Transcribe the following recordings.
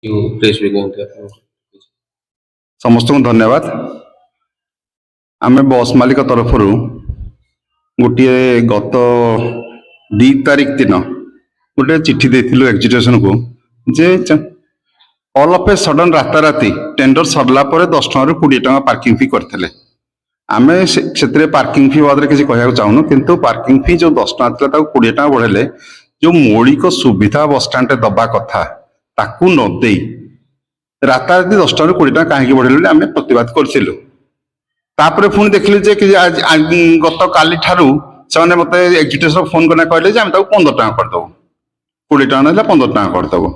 Press विज्ञप्ति समस्त को धन्यवाद। आम बस मालिक तरफ गोटे गत 2 तारिख दिन गोटे चिट्ठी देथिलु एग्जीक्यूशन को जे ऑल ऑफ ए सडन राताराति टेंडर सरला पर 10 टଙ୍କା ରୁ 20 ଟଙ୍କା पार्किंग फी करथिले। आमे से पार्किंग फी बारे किसी कहना चाहूनु किंतु पार्किंग फी जो 10 टଙ୍କା था 20 टଙ୍କା बढ़ेले जो मौलिक सुविधा बस स्टैंड दबा कथा ताकू न दे राताराति 10 टଙ୍କା ରୁ 20 ଟଙ୍କା कहीं बढ़ेले आम प्रतिवाद करथिलु। तापर पुणी देखिले जे कि गत काली ठारू से मत एग्जीक्यूशन फोन करना कहले जे आम 15 टଙ୍କା करदेबू 20 टଙ୍କା ना 15 टଙ୍କା करदेबू।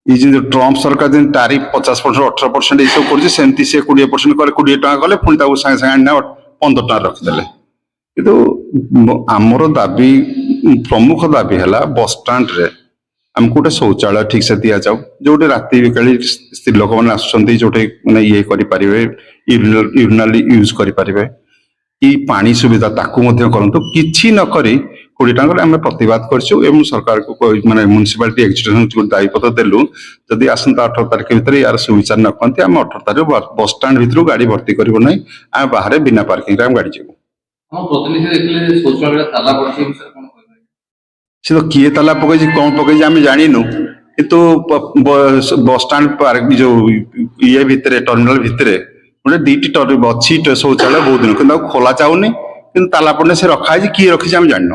ये जो ट्रम्प सरकार जो टारिफ 50% 18% ये सब कर सेमती से 20% करे 20 टଙ୍କା कले पुणी सागे सागे आना 15 टଙ୍କା रखिदे। किंतु आमर दाबी प्रमुख दाबी है बस स्टाण्ड रे आमको गोटे शौचालय ठीक से दि जाऊ जो राति बिकाली स्त्री लोक मैंने आसुँच जो मैंने ये करें यूरिनाल यूज करें कि पानी सुविधा ताकू करतु कि न करी 20 टଙ୍କା आम प्रतिवाद कर सरकार को माने म्युनिसिपालिटी एग्जीक्यूशन को दायीपत्र देलु जदि आसंता 18 तारिख भितर यार सुविचार न करते आम 18 तारिख बस स्टाण्ड भर गाड़ी भर्ती कर आम बाहर बिना पार्किंग गाड़ी जीवु। से तो किए ताला पकई कौन पकई आम जानिनु किंतु बस स्टाण्ड जो ये भितर टर्मिनाल भितर गोटे 2टी अच्छी शौचालय बहुत दिन कि खोला चाहूनी कि ताला पड़ने से रखाई किए रखी आम जान।